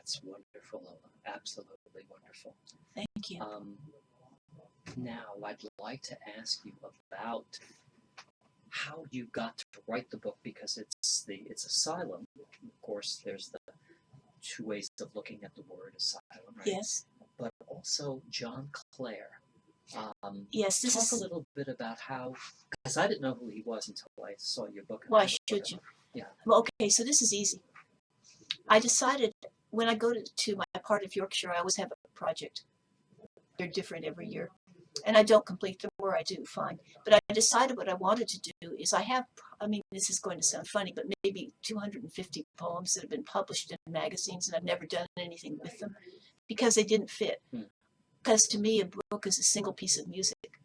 That's wonderful, Lola. Absolutely wonderful. Thank you. Now, I'd like to ask you about how you got to write the book, because it's asylum. Of course, there's the two ways of looking at the word asylum, right? Yes. But also John Clare. Yes, this Talk is... a little bit about how, because I didn't know who he was until I saw your book. Why should you? Yeah. Well, okay, so this is easy. I decided when I go to my part of Yorkshire, I always have a project. They're different every year. And I don't complete them, or I do, fine. But I decided what I wanted to do is this is going to sound funny, but maybe 250 poems that have been published in magazines, and I've never done anything with them because they didn't fit. Because to me, a book is a single piece of music,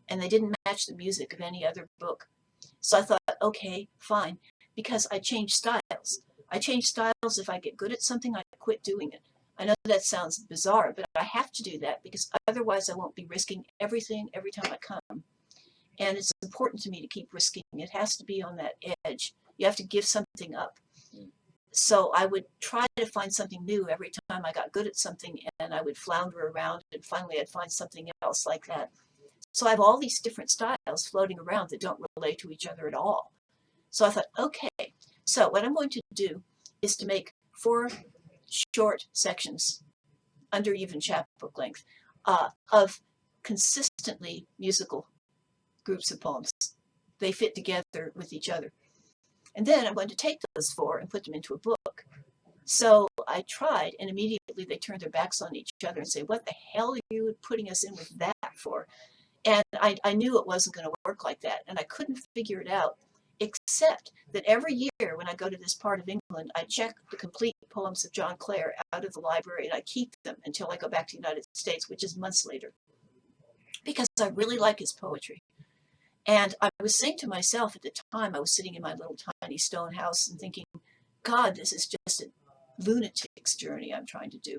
and they didn't match the music of any other book. So I thought, okay, fine, because I change styles. I change styles. If I get good at something, I quit doing it. I know that sounds bizarre, but I have to do that because otherwise I won't be risking everything every time I come. And it's important to me to keep risking. It has to be on that edge. You have to give something up. So I would try to find something new every time I got good at something, and I would flounder around, and finally I'd find something else like that. So I have all these different styles floating around that don't relate to each other at all. So I thought, okay, so what I'm going to do is to make 4 short sections under even chapbook length of consistently musical groups of poems. They fit together with each other. And then I'm going to take those 4 and put them into a book. So I tried, and immediately they turned their backs on each other and say, what the hell are you putting us in with that for? And I knew it wasn't going to work like that, and I couldn't figure it out, except that every year when I go to this part of England, I check the complete poems of John Clare out of the library, and I keep them until I go back to the United States, which is months later, because I really like his poetry. And I was saying to myself at the time, I was sitting in my little tiny stone house and thinking, God, this is just a lunatic's journey I'm trying to do.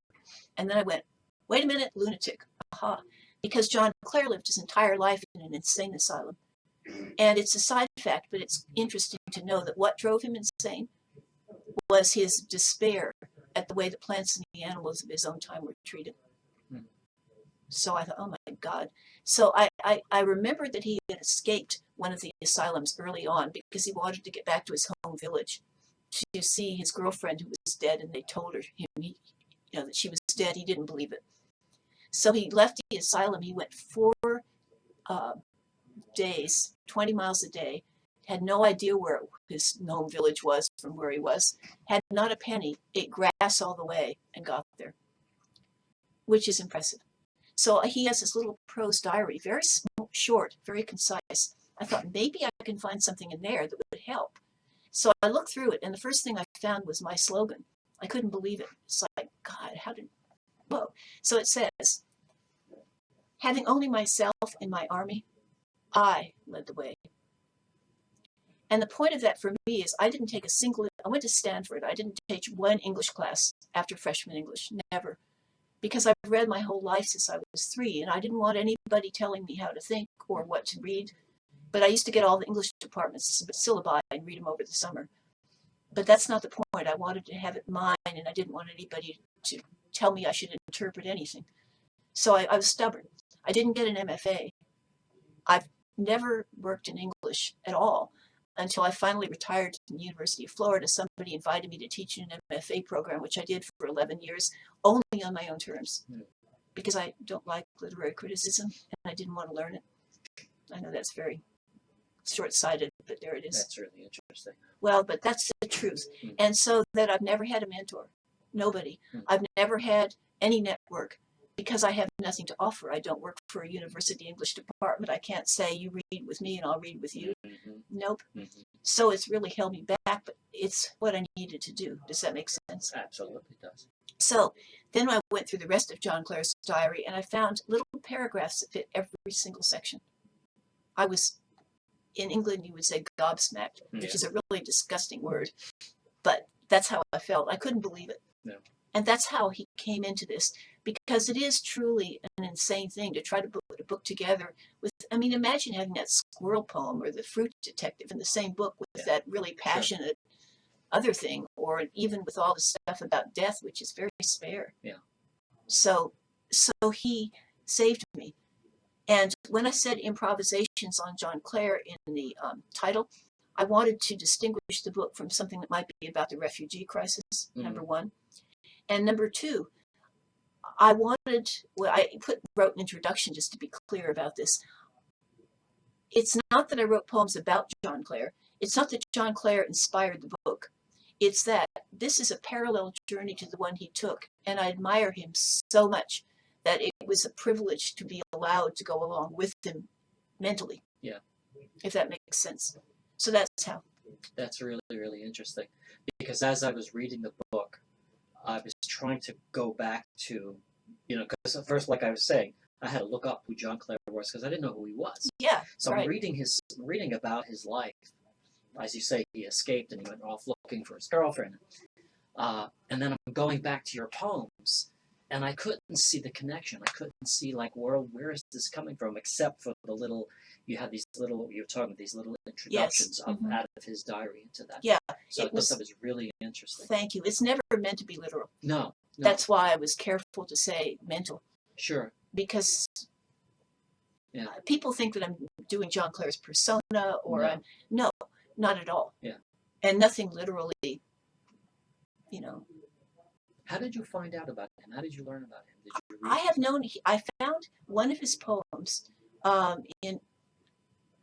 And then I went, wait a minute, lunatic. Aha. Because John Clare lived his entire life in an insane asylum. And it's a side fact, but it's interesting to know that what drove him insane was his despair at the way the plants and the animals of his own time were treated. So I thought, oh my God. So I remembered that he had escaped one of the asylums early on because he wanted to get back to his home village to see his girlfriend who was dead, and they told him that she was dead. He didn't believe it. So he left the asylum. He went 4 days, 20 miles a day, had no idea where his home village was from where he was, had not a penny, ate grass all the way, and got there, which is impressive. So he has this little prose diary, very short, very concise. I thought maybe I can find something in there that would help. So I looked through it, and the first thing I found was my slogan. I couldn't believe it. It's like, God, whoa. So it says, having only myself in my army, I led the way. And the point of that for me is I went to Stanford. I didn't take one English class after freshman English, never. Because I've read my whole life since I was 3, and I didn't want anybody telling me how to think or what to read. But I used to get all the English department's syllabi and read them over the summer. But that's not the point. I wanted to have it mine, and I didn't want anybody to tell me I should interpret anything. So I was stubborn. I didn't get an MFA. I've never worked in English at all until I finally retired from the University of Florida. Somebody invited me to teach in an MFA program, which I did for 11 years, only on my own terms, because I don't like literary criticism, and I didn't want to learn it. I know that's very short-sighted, but there it is. That's really interesting. Well, but that's the truth. And so that I've never had a mentor, nobody. I've never had any network, because I have nothing to offer. I don't work for a university English department. I can't say, you read with me and I'll read with you. Nope. So it's really held me back, but it's what I needed to do. Does that make sense? Absolutely does. So then I went through the rest of John Clare's diary, and I found little paragraphs that fit every single section. I was, in England, you would say gobsmacked, which is a really disgusting word, but that's how I felt. I couldn't believe it. And that's how he came into this, because it is truly an insane thing to try to put a book together with, imagine having that squirrel poem or the fruit detective in the same book with that really passionate other thing, or even with all the stuff about death, which is very spare. Yeah. So he saved me. And when I said improvisations on John Clare in the title, I wanted to distinguish the book from something that might be about the refugee crisis, number one. And number two, I wrote an introduction just to be clear about this. It's not that I wrote poems about John Clare. It's not that John Clare inspired the book. It's that this is a parallel journey to the one he took, and I admire him so much that it was a privilege to be allowed to go along with him mentally. Yeah. If that makes sense. So that's how. That's really, really interesting. Because as I was reading the book, I was trying to go back to, because at first, like I was saying, I had to look up who John Clare was because I didn't know who he was. Yeah. So right. I'm reading about his life. As you say, he escaped and he went off looking for his girlfriend. And then I'm going back to your poems, and I couldn't see the connection. I couldn't see, like, where is this coming from, except for the little, you were talking about these little introductions Yes. out of his diary into that. Yeah. So I thought that was really interesting. Thank you. It's never meant to be literal. No. That's why I was careful to say mental. Sure. Because people think that I'm doing John Clare's persona, or no, not at all. Yeah. And nothing literally, How did you find out about him? How did you learn about him? Did you read I found one of his poems in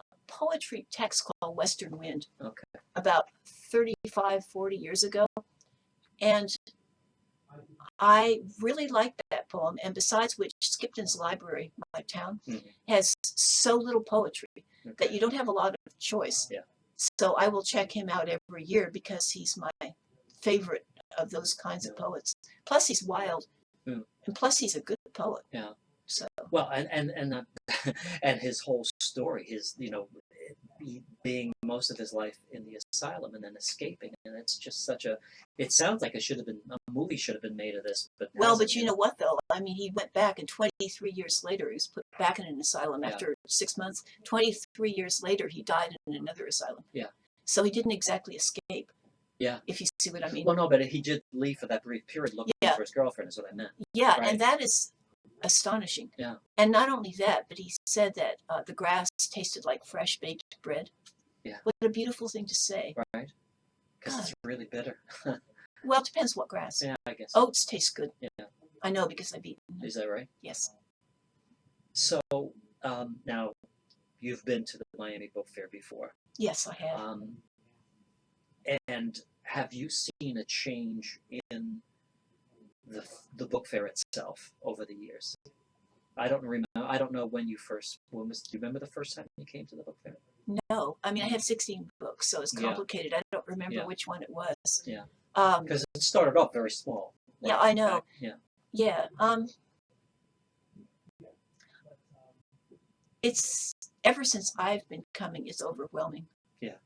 a poetry text called Western Wind. Okay. About 35, 40 years ago. And I really liked that poem. And besides which, Skipton's Library, my town, has so little poetry that you don't have a lot of choice. Yeah. So I will check him out every year because he's my favorite of those kinds of poets. Plus he's wild. And plus he's a good poet. Yeah. So well, and his whole story, his being most of his life in the asylum and then escaping, and it's just it sounds like a movie should have been made of this, but you know what though, I mean, he went back, and 23 years later he was put back in an asylum after 6 months. 23 years later he died in another asylum. Yeah. So he didn't exactly escape. Yeah. If you see what I mean. Well, no, but he did leave for that brief period looking for his girlfriend, is what I meant. Yeah, right? And that is astonishing. Yeah. And not only that, but he said that the grass tasted like fresh baked bread. Yeah. What a beautiful thing to say. Right. Because it's really bitter. Well, it depends what grass. Yeah, I guess. Oats taste good. Yeah. I know because I've eaten them. Is that right? Yes. So now you've been to the Miami Book Fair before. Yes, I have. And have you seen a change in the book fair itself over the years? I don't remember. I don't know when you first. Do you remember the first time you came to the book fair? No, I mean I have 16 books, so it's complicated. I don't remember which one it was. Yeah. Because it started off very small. Right? Yeah, I know. Yeah. Yeah. It's ever since I've been coming, it's overwhelming. Yeah.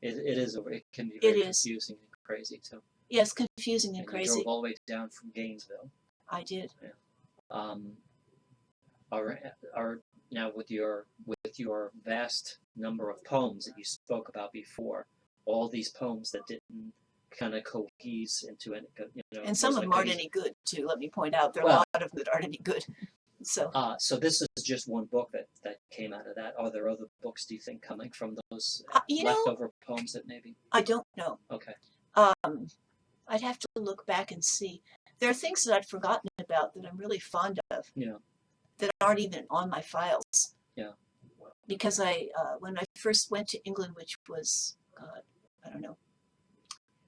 It is. It can be very confusing and crazy too. Yes, confusing and crazy. You drove all the way down from Gainesville. I did. Yeah. Now with your vast number of poems that you spoke about before, all these poems that didn't kind of cohese into any, and some of them aren't any good too. Let me point out, there are a lot of them that aren't any good. So this is just one book that came out of that. Are there other books, do you think, coming from those leftover poems that maybe? I don't know. Okay. I'd have to look back and see. There are things that I'd forgotten about that I'm really fond of. Yeah. That aren't even on my files. Yeah. Because when I first went to England, which was, I don't know,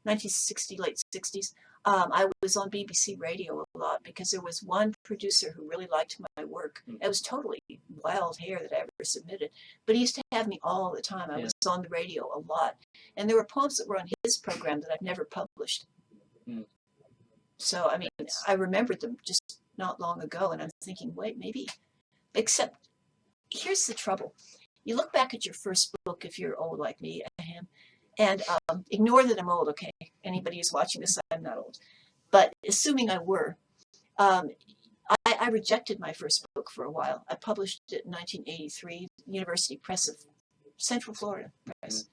1960, late 60s, I was on BBC Radio a lot because there was one producer who really liked my work. It was totally wild hair that I ever submitted, but he used to have me all the time. I was on the radio a lot, and there were poems that were on his program that I've never published. So I mean, I remembered them just not long ago, and I'm thinking, wait, maybe. Except, here's the trouble: you look back at your first book, if you're old like me, and ignore that I'm old, okay? Anybody who's watching this, I'm not old. But assuming I were, I rejected my first book for a while. I published it in 1983, University Press of Central Florida Press.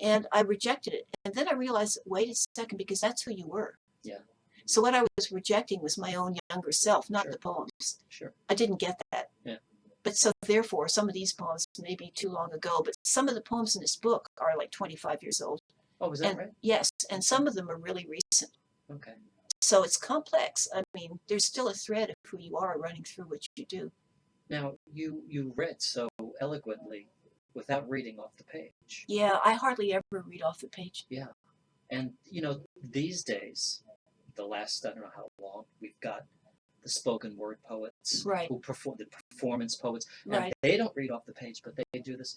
And I rejected it. And then I realized, wait a second, because that's who you were. Yeah. So what I was rejecting was my own younger self, not Sure. the poems. Sure. I didn't get that. Yeah. But so therefore, some of these poems may be too long ago, but some of the poems in this book are like 25 years old. Oh, is that And right? yes, and some of them are really recent. Okay. So it's complex. I mean, there's still a thread of who you are running through what you do. Now, you read so eloquently without reading off the page. Yeah, I hardly ever read off the page. Yeah. And, these days, the last, I don't know how long, we've got the spoken word poets Right. who perform, the performance poets, and Right. they don't read off the page, but they do this.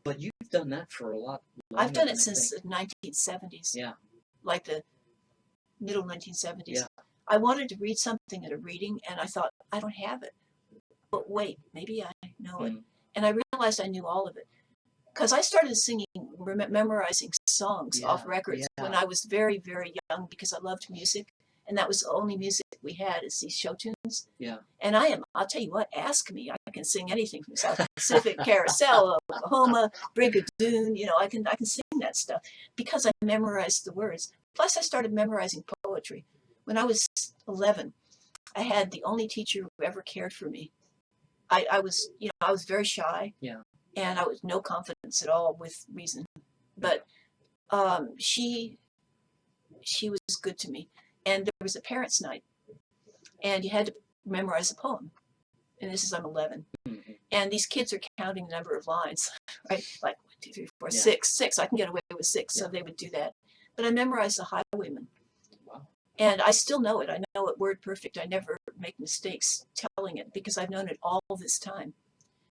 But you've done that for a lot longer. I've done than it I since think. the 1970s. Yeah. Like the middle 1970s. Yeah. I wanted to read something at a reading, and I thought, I don't have it. But wait, maybe I know it. Mm. And I realized I knew all of it. Because I started singing, memorizing songs off records when I was very, very young because I loved music. And that was the only music we had is these show tunes. Yeah. And I'll tell you what, ask me. I can sing anything from South Pacific, Carousel, Oklahoma, Brigadoon. I can sing that stuff because I memorized the words. Plus, I started memorizing poetry. When I was 11, I had the only teacher who ever cared for me. I was very shy. Yeah. And I was no confidence at all with reason. But she was good to me. And there was a parents' night. And you had to memorize a poem. And I'm 11. Mm-hmm. And these kids are counting the number of lines, right? Like 1, 2, 3, 4, Yeah. 6. I can get away with 6, so they would do that. But I memorized the Highwayman. Wow. And I still know it. I know it word perfect. I never make mistakes telling it because I've known it all this time.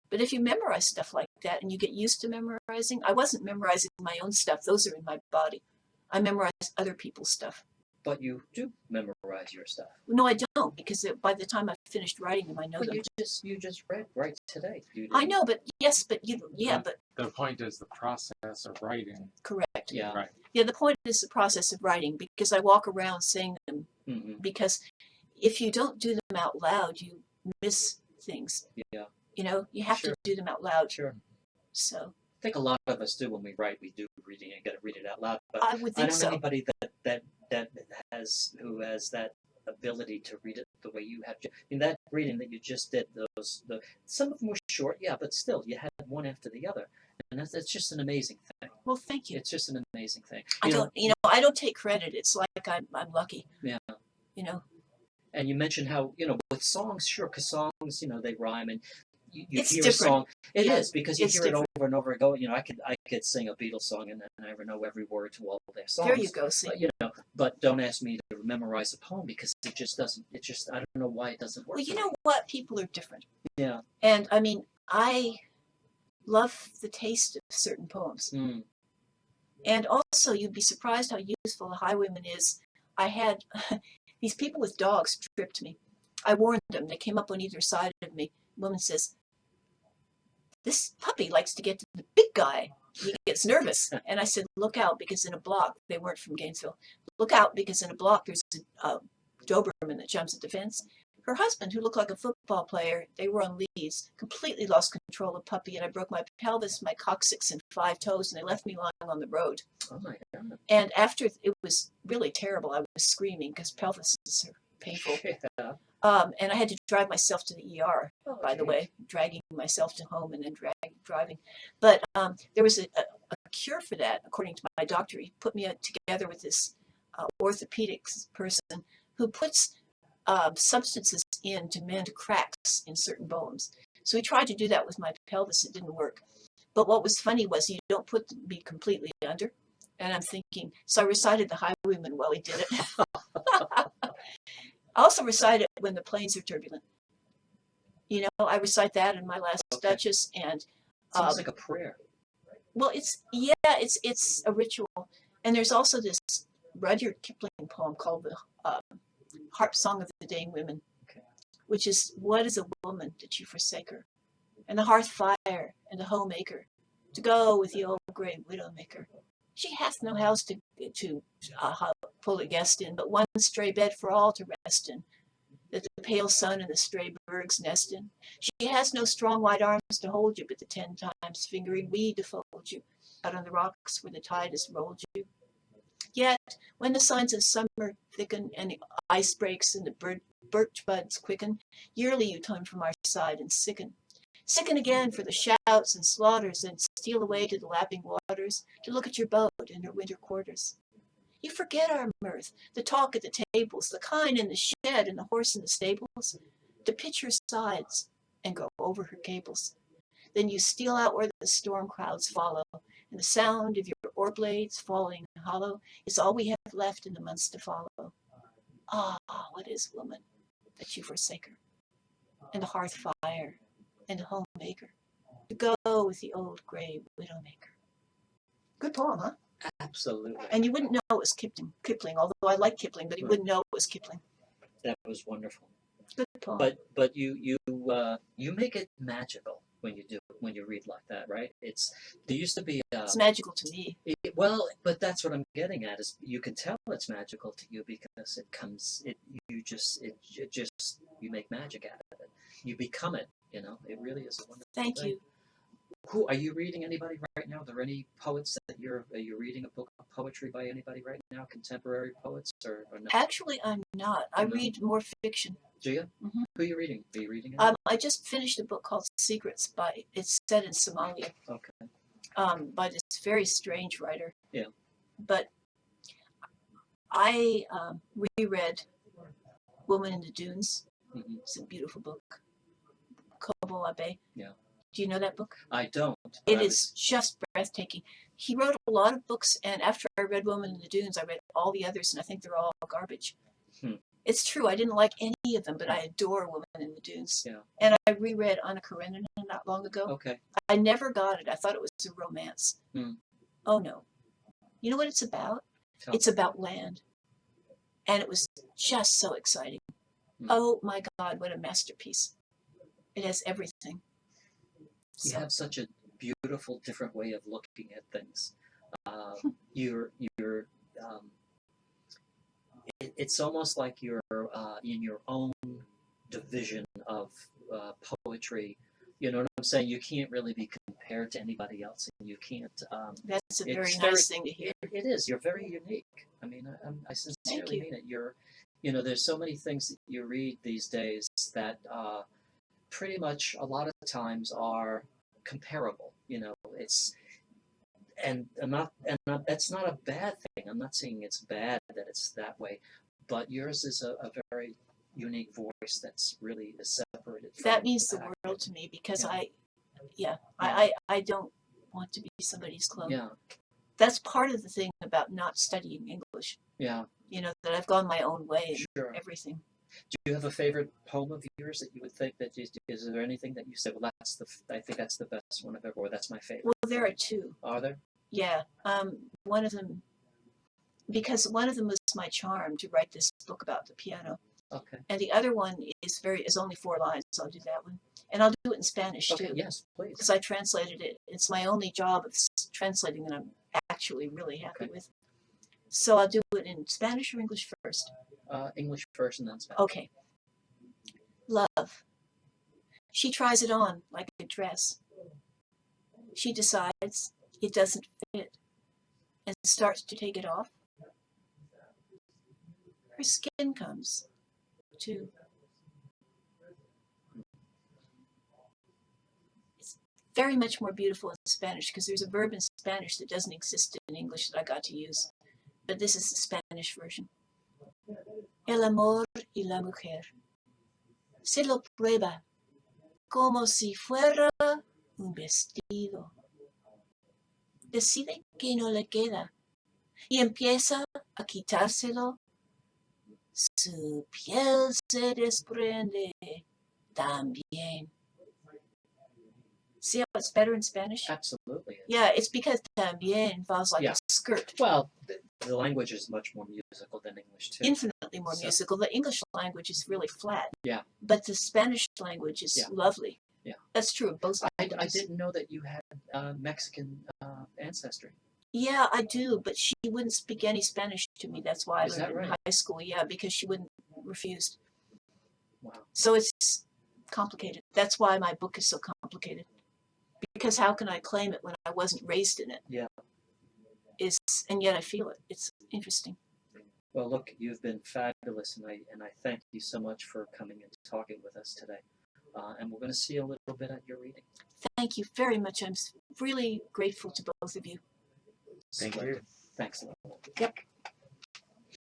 But if you memorize stuff like that and you get used to memorizing, I wasn't memorizing my own stuff. Those are in my body. I memorize other people's stuff. But you do memorize your stuff. No, I don't, because by the time I finished writing them, I know them. You just read right today. I know, but yes, but but the point is the process of writing. Correct. Yeah. Right. Yeah, the point is the process of writing because I walk around saying them. Mm-hmm. Because if you don't do them out loud, you miss things. Yeah. You have to do them out loud. Sure. So I think a lot of us do when we write. We do reading and got to read it out loud. But I would think don't so. know anybody who has that ability to read it the way you have. I mean, that reading that you just did, some of them were short, yeah, but still, you had one after the other, and that's just an amazing thing. Well, thank you. It's just an amazing thing. I don't take credit. It's like I'm lucky. Yeah. And you mentioned how with songs, sure, because songs, they rhyme and. You it's hear different. A song. It is because you hear different. it over and over ago. I could sing a Beatles song and I never know every word to all their songs. There you go. See. But don't ask me to memorize a poem because it just doesn't. It just I don't know why it doesn't work. Well, you know what? People are different. Yeah. And I mean, I love the taste of certain poems. Mm. And also, you'd be surprised how useful the Highwayman is. I had these people with dogs tripped me. I warned them. They came up on either side of me. The woman says, "This puppy likes to get to the big guy. He gets nervous." And I said, "Look out, because in a block," they weren't from Gainesville, "look out, because in a block there's a Doberman that jumps at the fence." Her husband, who looked like a football player, they were on leads, completely lost control of puppy, and I broke my pelvis, my coccyx, and 5 toes, and they left me lying on the road. Oh my God. And after, it was really terrible. I was screaming because pelvises are painful. Yeah. And I had to drive myself to the ER, by the geez. way, dragging myself to home and then driving. But there was a cure for that, according to my doctor. He put me together with this orthopedics person who puts substances in to mend cracks in certain bones. So he tried to do that with my pelvis. It didn't work. But what was funny was you don't put me completely under. And I'm thinking, so I recited the Highwayman while he did it. I also recite it when the planes are turbulent. I recite that in My Last Duchess, and Sounds like a prayer. well, it's a ritual. And there's also this Rudyard Kipling poem called the Harp Song of the Dane Women, which is, "What is a woman that you forsake her, and the hearth fire and the homemaker, to go with the old grey widowmaker? She hath no house to pull a guest in, but one stray bed for all to rest in, that the pale sun and the stray birds nest in. She has no strong white arms to hold you, but the 10 times fingering weed to fold you. out on the rocks where the tide has rolled you. Yet, when the signs of summer thicken and the ice breaks and the birch buds quicken, yearly you turn from our side and sicken. Sicken again for the shouts and slaughters, and steal away to the lapping waters to look at your boat in her winter quarters. You forget our mirth, the talk at the tables, the kine in the shed and the horse in the stables, to pitch her sides and go over her cables. Then you steal out where the storm clouds follow, and the sound of your oar blades falling hollow is all we have left in the months to follow. Ah, what is woman that you forsake her, and the hearth fire, and the homemaker, to go with the old gray widowmaker. Good poem, huh? Absolutely. And you wouldn't know it was Kipling, although I like Kipling, but you wouldn't know it was Kipling. That was wonderful. Good poem. But you make it magical when you read like that, right? There used to be it's magical to me. Well, but that's what I'm getting at is you can tell it's magical to you because you make magic out of it. You become it. It really is a wonderful Thank thing. you. Who are you reading? Anybody right now? Are there any poets that are you reading a book of poetry by anybody right now? Contemporary poets or no? Actually, I'm not. I No. read more fiction. Do you? Mhm. Who are you reading? Are you reading it? I just finished a book called Secrets it's set in Somalia, Okay. by this very strange writer. Yeah. But I reread Woman in the Dunes. Mm-hmm. It's a beautiful book. Kobo Abe. Yeah. Do you know that book? I don't. It is just breathtaking. He wrote a lot of books, and after I read Woman in the Dunes, I read all the others, and I think they're all garbage. It's true. I didn't like any of them, but I adore Woman in the Dunes. Yeah. And I reread Anna Karenina not long ago. Okay. I never got it. I thought it was a romance. Hmm. Oh, no. You know what it's about? It's about land. And it was just so exciting. Oh, my God, what a masterpiece. It has everything. You have such a beautiful, different way of looking at things. It's almost like you're in your own division of poetry. You know what I'm saying? You can't really be compared to anybody else, and you can't. That's a very nice thing to hear. It is. You're very unique. I mean, I sincerely mean it. There's so many things that you read these days that pretty much a lot of times are comparable. That's not a bad thing. I'm not saying it's bad that it's that way, but yours is a very unique voice that's really separated. That means the world to me because I don't want to be somebody's clone. Yeah. That's part of the thing about not studying English. Yeah. That I've gone my own way Sure. and everything. Do you have a favorite poem of yours that you would think that is there anything that you said, well, I think that's the best one I've ever, or that's my favorite? Well, there are two. Are there? Yeah. One of them, because one of them was my charm to write this book about the piano. Okay. And the other one is only 4 lines, so I'll do that one. And I'll do it in Spanish Okay, too. yes, please. Because I translated it. It's my only job of translating that I'm actually really happy with. So I'll do it in Spanish or English first? English first and then Spanish. Okay. Love. She tries it on like a dress. She decides it doesn't fit and starts to take it off. Her skin comes, too. It's very much more beautiful in Spanish because there's a verb in Spanish that doesn't exist in English that I got to use. But this is the Spanish version. El amor y la mujer se lo prueba como si fuera un vestido. Decide que no le queda y empieza a quitárselo. Su piel se desprende también. See how it's better in Spanish? Absolutely. Yeah, it's because también involves like a skirt. Well, the language is much more musical than English too. Infinitely more musical. The English language is really flat. Yeah. But the Spanish language is lovely. Yeah. That's true of both languages. I didn't know that you had Mexican ancestry. Yeah, I do, but she wouldn't speak any Spanish to me. That's why I Is learned that it in right? high school. Yeah, because she wouldn't refuse. Wow. So it's complicated. That's why my book is so complicated. because how can I claim it when I wasn't raised in it? Yeah. And yet I feel it. It's interesting. Well, look, you've been fabulous, and I thank you so much for coming and talking with us today. And we're going to see a little bit at your reading. Thank you very much. I'm really grateful to both of you. Thank you. Thanks. Yep.